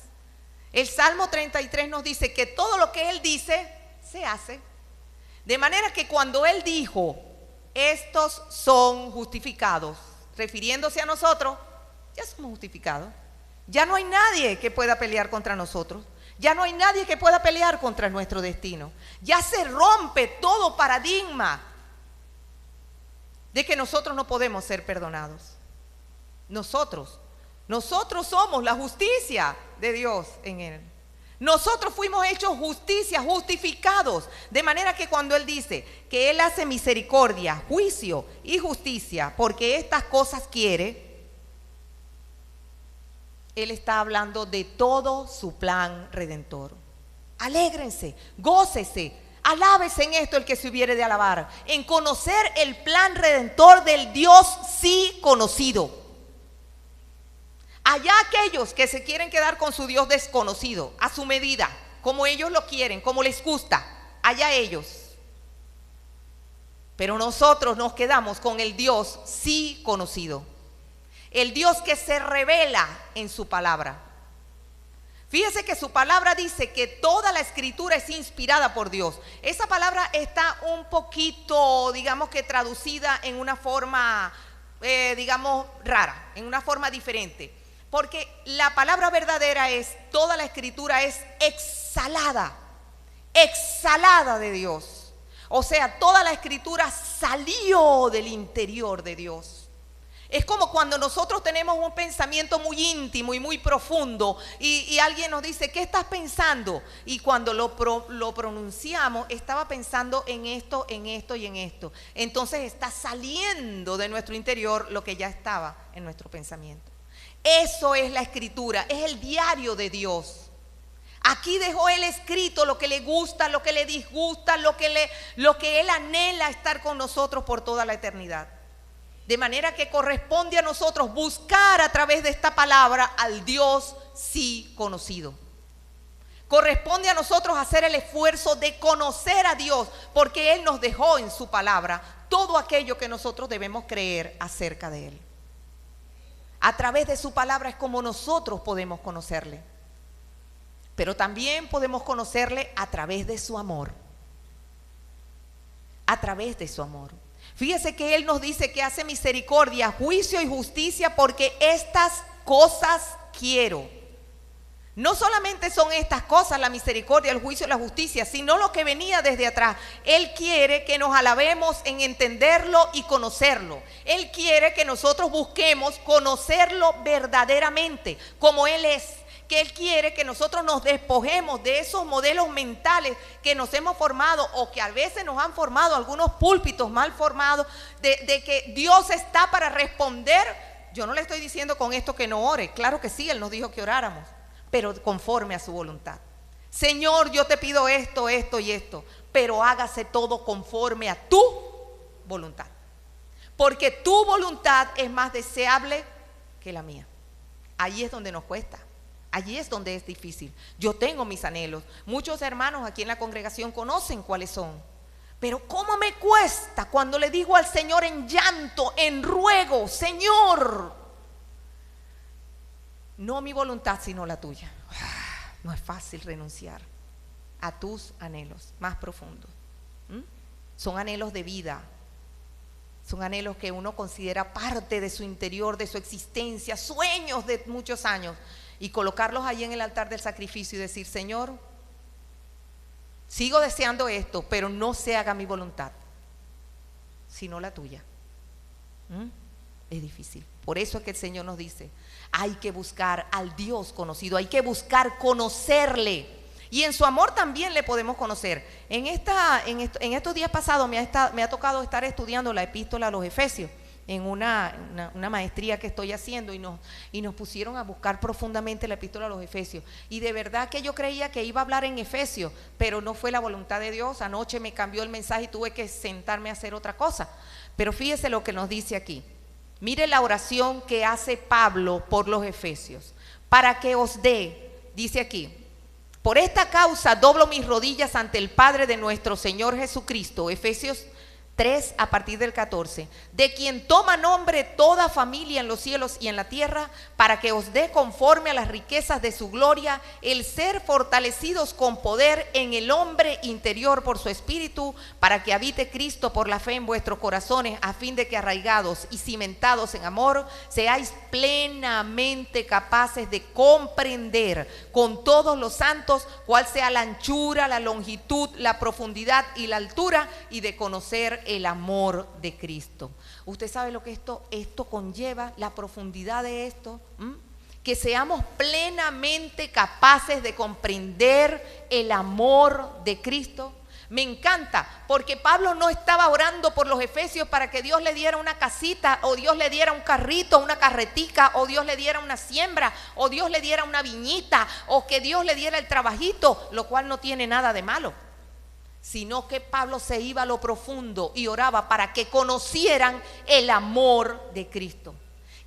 El Salmo 33 nos dice que todo lo que Él dice se hace. De manera que cuando Él dijo: estos son justificados, refiriéndose a nosotros, ya somos justificados. Ya no hay nadie que pueda pelear contra nosotros. Ya no hay nadie que pueda pelear contra nuestro destino. Ya se rompe todo paradigma de que nosotros no podemos ser perdonados. Nosotros somos la justicia de Dios en Él. Nosotros fuimos hechos justicia, justificados. De manera que cuando Él dice que Él hace misericordia, juicio y justicia, porque estas cosas quiere, Él está hablando de todo su plan redentor. Alégrense, gócese, alábese en esto el que se hubiere de alabar, en conocer el plan redentor del Dios sí conocido. Allá aquellos que se quieren quedar con su Dios desconocido, a su medida, como ellos lo quieren, como les gusta, allá ellos. Pero nosotros nos quedamos con el Dios sí conocido, el Dios que se revela en su palabra. Fíjese que su palabra dice que toda la escritura es inspirada por Dios. Esa palabra está un poquito, digamos que traducida en una forma, digamos, rara, en una forma diferente. Porque la palabra verdadera es, toda la escritura es exhalada de Dios. O sea, toda la escritura salió del interior de Dios. Es como cuando nosotros tenemos un pensamiento muy íntimo y muy profundo y alguien nos dice, ¿qué estás pensando? Y cuando lo pronunciamos, estaba pensando en esto, en esto y en esto. Entonces está saliendo de nuestro interior lo que ya estaba en nuestro pensamiento. Eso es la escritura, es el diario de Dios. Aquí dejó Él escrito lo que le gusta, lo que le disgusta, lo que Él anhela estar con nosotros por toda la eternidad. De manera que corresponde a nosotros buscar a través de esta palabra al Dios sí conocido. Corresponde a nosotros hacer el esfuerzo de conocer a Dios, porque Él nos dejó en su palabra todo aquello que nosotros debemos creer acerca de Él. A través de su palabra es como nosotros podemos conocerle. Pero también podemos conocerle a través de su amor. A través de su amor. Fíjese que Él nos dice que hace misericordia, juicio y justicia porque estas cosas quiero. No solamente son estas cosas, la misericordia, el juicio y la justicia, sino lo que venía desde atrás. Él quiere que nos alabemos en entenderlo y conocerlo. Él quiere que nosotros busquemos conocerlo verdaderamente, como Él es. Que Él quiere que nosotros nos despojemos de esos modelos mentales que nos hemos formado o que a veces nos han formado algunos púlpitos mal formados de que Dios está para responder. Yo no le estoy diciendo con esto que no ore, claro que sí, Él nos dijo que oráramos, pero conforme a su voluntad. Señor, yo te pido esto, esto y esto, pero hágase todo conforme a tu voluntad, porque tu voluntad es más deseable que la mía. Ahí es donde nos cuesta. Allí es donde es difícil. Yo tengo mis anhelos. Muchos hermanos aquí en la congregación conocen cuáles son. Pero ¿cómo me cuesta cuando le digo al Señor en llanto, en ruego, Señor, no mi voluntad sino la tuya? No es fácil renunciar a tus anhelos más profundos. Son anhelos de vida. Son anhelos que uno considera parte de su interior, de su existencia, sueños de muchos años. Y colocarlos allí en el altar del sacrificio y decir, Señor, sigo deseando esto, pero no se haga mi voluntad, sino la tuya. Es difícil. Por eso es que el Señor nos dice, hay que buscar al Dios conocido, hay que buscar conocerle. Y en su amor también le podemos conocer. En estos días pasados me ha tocado estar estudiando la epístola a los Efesios. En una maestría que estoy haciendo y nos pusieron a buscar profundamente la epístola a los Efesios. Y de verdad que yo creía que iba a hablar en Efesios, pero no fue la voluntad de Dios. Anoche me cambió el mensaje y tuve que sentarme a hacer otra cosa. Pero fíjese lo que nos dice aquí. Mire la oración que hace Pablo por los Efesios. Para que os dé, dice aquí, por esta causa doblo mis rodillas ante el Padre de nuestro Señor Jesucristo. Efesios 3 a partir del 14, de quien toma nombre toda familia en los cielos y en la tierra, para que os dé conforme a las riquezas de su gloria, el ser fortalecidos con poder en el hombre interior por su espíritu, para que habite Cristo por la fe en vuestros corazones, a fin de que arraigados y cimentados en amor, seáis plenamente capaces de comprender con todos los santos cuál sea la anchura, la longitud, la profundidad y la altura, y de conocer el amor de Cristo. Usted sabe lo que esto conlleva, la profundidad de esto. Que seamos plenamente capaces de comprender el amor de Cristo. Me encanta, porque Pablo no estaba orando por los efesios para que Dios le diera una casita, o Dios le diera un carrito, una carretica, o Dios le diera una siembra, o Dios le diera una viñita, o que Dios le diera el trabajito, lo cual no tiene nada de malo. Sino que Pablo se iba a lo profundo y oraba para que conocieran el amor de Cristo,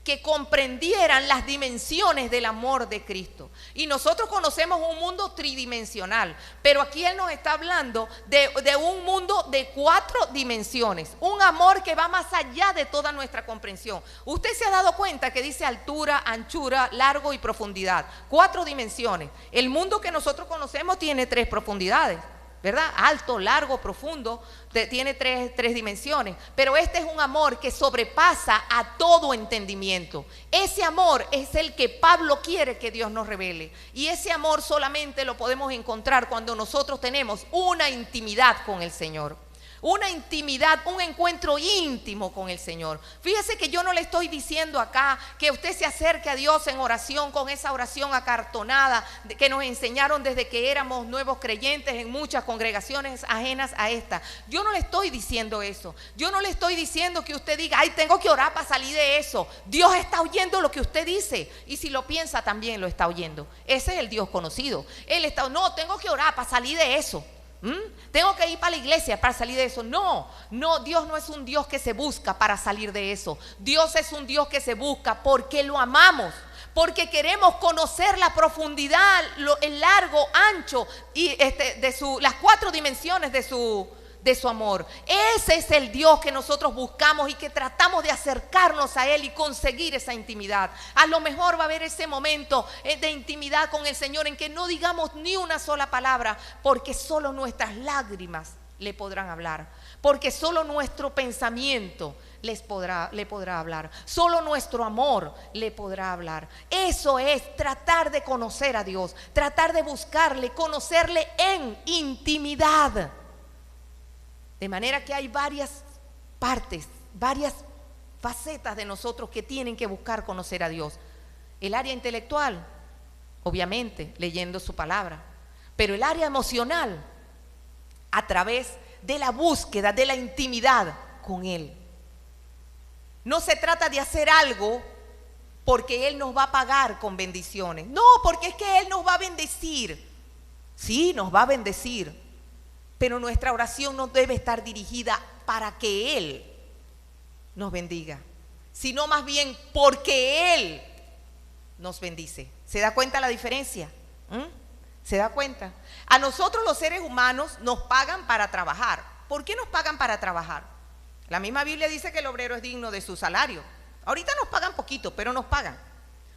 que comprendieran las dimensiones del amor de Cristo. Y nosotros conocemos un mundo tridimensional, pero aquí Él nos está hablando de un mundo de 4 dimensiones, un amor que va más allá de toda nuestra comprensión. Usted se ha dado cuenta que dice altura, anchura, largo y profundidad, 4 dimensiones. El mundo que nosotros conocemos tiene 3 profundidades, ¿verdad? Alto, largo, profundo, tiene tres dimensiones. Pero este es un amor que sobrepasa a todo entendimiento. Ese amor es el que Pablo quiere que Dios nos revele. Y ese amor solamente lo podemos encontrar cuando nosotros tenemos una intimidad con el Señor. Una intimidad, un encuentro íntimo con el Señor. Fíjese que yo no le estoy diciendo acá que usted se acerque a Dios en oración, con esa oración acartonada que nos enseñaron desde que éramos nuevos creyentes en muchas congregaciones ajenas a esta. Yo no le estoy diciendo eso. Yo no le estoy diciendo que usted diga, ay, tengo que orar para salir de eso. Dios está oyendo lo que usted dice, y si lo piensa también lo está oyendo. Ese es el Dios conocido. Él está, no, tengo que orar para salir de eso. Tengo que ir para la iglesia para salir de eso. No, Dios no es un Dios que se busca para salir de eso. Dios es un Dios que se busca porque lo amamos, porque queremos conocer la profundidad, el largo, ancho y las 4 dimensiones de su amor. Ese es el Dios que nosotros buscamos y que tratamos de acercarnos a Él y conseguir esa intimidad. A lo mejor va a haber ese momento de intimidad con el Señor en que no digamos ni una sola palabra, porque solo nuestras lágrimas le podrán hablar, porque solo nuestro pensamiento le podrá hablar, solo nuestro amor le podrá hablar. Eso es tratar de conocer a Dios, tratar de buscarle, conocerle en intimidad. De manera que hay varias partes, varias facetas de nosotros que tienen que buscar conocer a Dios. El área intelectual, obviamente, leyendo su palabra. Pero el área emocional, a través de la búsqueda, de la intimidad con Él. No se trata de hacer algo porque Él nos va a pagar con bendiciones. No, porque es que Él nos va a bendecir. Sí, nos va a bendecir. Pero nuestra oración no debe estar dirigida para que Él nos bendiga, sino más bien porque Él nos bendice. ¿Se da cuenta la diferencia? ¿Se da cuenta? A nosotros los seres humanos nos pagan para trabajar. ¿Por qué nos pagan para trabajar? La misma Biblia dice que el obrero es digno de su salario. Ahorita nos pagan poquito, pero nos pagan.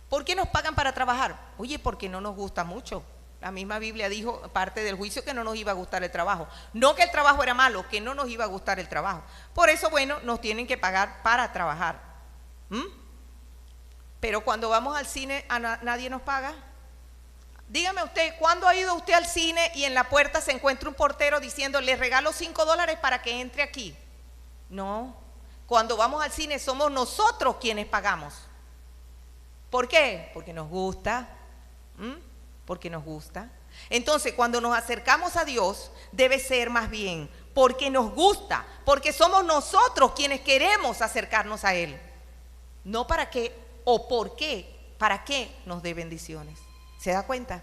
¿Por qué nos pagan para trabajar? Oye, porque no nos gusta mucho. La misma Biblia dijo, parte del juicio, que no nos iba a gustar el trabajo. No que el trabajo era malo, que no nos iba a gustar el trabajo. Por eso, bueno, nos tienen que pagar para trabajar. Pero cuando vamos al cine, nadie nos paga. Dígame usted, ¿cuándo ha ido usted al cine y en la puerta se encuentra un portero diciendo, le regalo $5 para que entre aquí? No. Cuando vamos al cine somos nosotros quienes pagamos. ¿Por qué? Porque nos gusta. Porque nos gusta. Entonces, cuando nos acercamos a Dios, debe ser más bien porque nos gusta, porque somos nosotros quienes queremos acercarnos a Él. No para qué o por qué, para qué nos dé bendiciones. ¿Se da cuenta?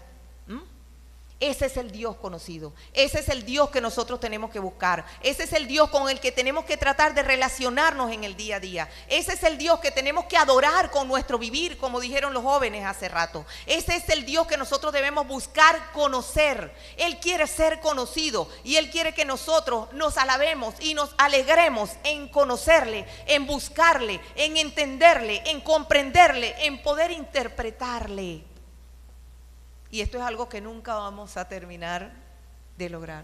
Ese es el Dios conocido. Ese es el Dios que nosotros tenemos que buscar. Ese es el Dios con el que tenemos que tratar de relacionarnos en el día a día. Ese es el Dios que tenemos que adorar con nuestro vivir, como dijeron los jóvenes hace rato. Ese es el Dios que nosotros debemos buscar conocer. Él quiere ser conocido y Él quiere que nosotros nos alabemos y nos alegremos en conocerle, en buscarle, en entenderle, en comprenderle, en poder interpretarle. Y esto es algo que nunca vamos a terminar de lograr.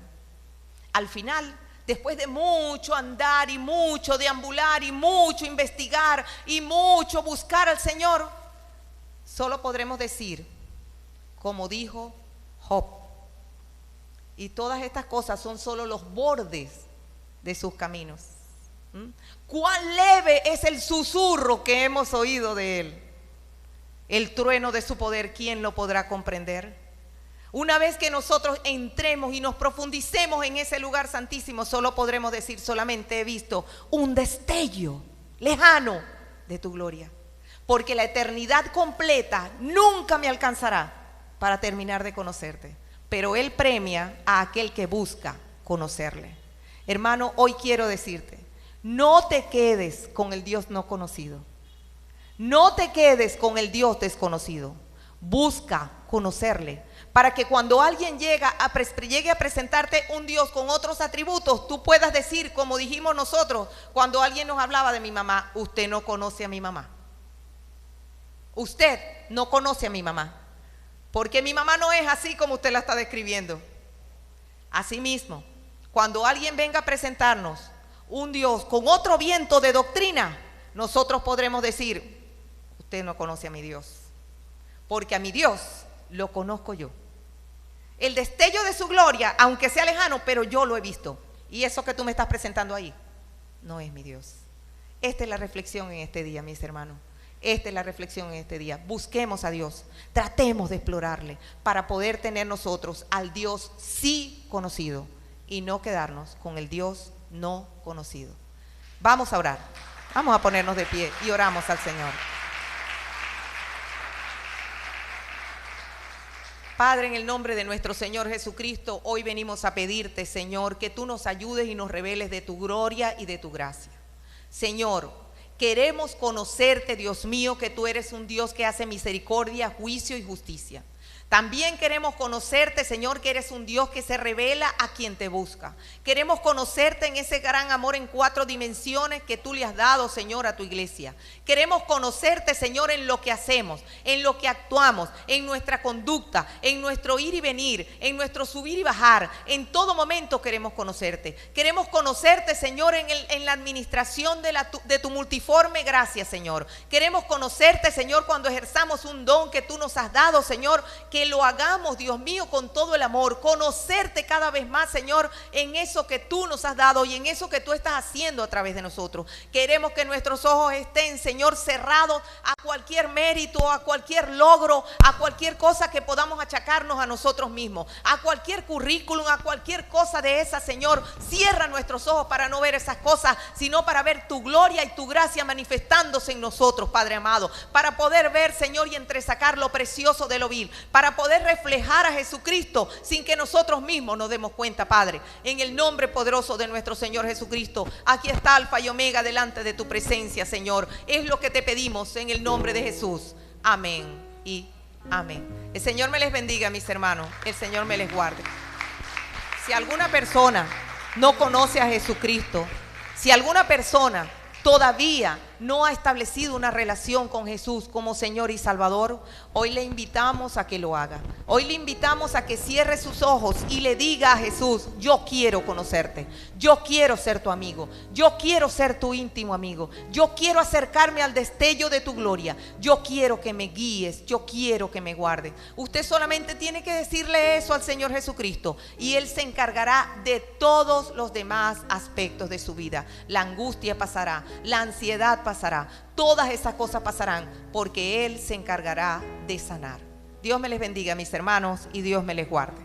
Al final, después de mucho andar y mucho deambular y mucho investigar y mucho buscar al Señor, solo podremos decir, como dijo Job, y todas estas cosas son solo los bordes de sus caminos. Cuán leve es el susurro que hemos oído de Él. El trueno de su poder, ¿quién lo podrá comprender? Una vez que nosotros entremos y nos profundicemos en ese lugar santísimo, solo podremos decir: solamente he visto un destello lejano de tu gloria. Porque la eternidad completa nunca me alcanzará para terminar de conocerte. Pero Él premia a aquel que busca conocerle. Hermano, hoy quiero decirte: no te quedes con el Dios no conocido. No te quedes con el Dios desconocido. Busca conocerle, para que cuando alguien llegue a presentarte un Dios con otros atributos, tú puedas decir, como dijimos nosotros cuando alguien nos hablaba de mi mamá: usted no conoce a mi mamá. Usted no conoce a mi mamá, porque mi mamá no es así como usted la está describiendo. Asimismo, cuando alguien venga a presentarnos un Dios con otro viento de doctrina, nosotros podremos decir: usted no conoce a mi Dios, porque a mi Dios lo conozco yo. El destello de su gloria, aunque sea lejano, pero yo lo he visto. Y eso que tú me estás presentando ahí no es mi Dios. Esta es la reflexión en este día, mis hermanos. Esta es la reflexión en este día. Busquemos a Dios, tratemos de explorarle para poder tener nosotros al Dios sí conocido y no quedarnos con el Dios no conocido. Vamos a orar, vamos a ponernos de pie y oramos al Señor. Padre, en el nombre de nuestro Señor Jesucristo, hoy venimos a pedirte, Señor, que tú nos ayudes y nos reveles de tu gloria y de tu gracia. Señor, queremos conocerte, Dios mío, que tú eres un Dios que hace misericordia, juicio y justicia. También queremos conocerte, Señor, que eres un Dios que se revela a quien te busca. Queremos conocerte en ese gran amor en 4 dimensiones que tú le has dado, Señor, a tu iglesia. Queremos conocerte, Señor, en lo que hacemos, en lo que actuamos, en nuestra conducta, en nuestro ir y venir, en nuestro subir y bajar. En todo momento queremos conocerte. Queremos conocerte, Señor, en la administración de tu multiforme gracia, Señor. Queremos conocerte, Señor, cuando ejerzamos un don que tú nos has dado, Señor, que lo hagamos, Dios mío, con todo el amor. Conocerte cada vez más, Señor, en eso que tú nos has dado y en eso que tú estás haciendo a través de nosotros. Queremos que nuestros ojos estén, Señor, cerrados a cualquier mérito, a cualquier logro, a cualquier cosa que podamos achacarnos a nosotros mismos, a cualquier currículum, a cualquier cosa de esa, Señor. Cierra nuestros ojos para no ver esas cosas, sino para ver tu gloria y tu gracia manifestándose en nosotros, Padre amado, para poder ver, Señor, y entresacar lo precioso de lo vil, para poder reflejar a Jesucristo sin que nosotros mismos nos demos cuenta, Padre. En el nombre poderoso de nuestro Señor Jesucristo, aquí está Alfa y Omega delante de tu presencia, Señor. Es lo que te pedimos en el nombre de Jesús. Amén y amén. El Señor me les bendiga, mis hermanos. El Señor me les guarde. Si alguna persona no conoce a Jesucristo, si alguna persona todavía no ha establecido una relación con Jesús como Señor y Salvador, hoy le invitamos a que lo haga. Hoy le invitamos a que cierre sus ojos y le diga a Jesús: yo quiero conocerte, yo quiero ser tu amigo, yo quiero ser tu íntimo amigo, yo quiero acercarme al destello de tu gloria, yo quiero que me guíes, yo quiero que me guardes. Usted solamente tiene que decirle eso al Señor Jesucristo y Él se encargará de todos los demás aspectos de su vida. La angustia pasará, la ansiedad pasará, todas esas cosas pasarán, porque Él se encargará de sanar. Dios me les bendiga, mis hermanos, y Dios me les guarde.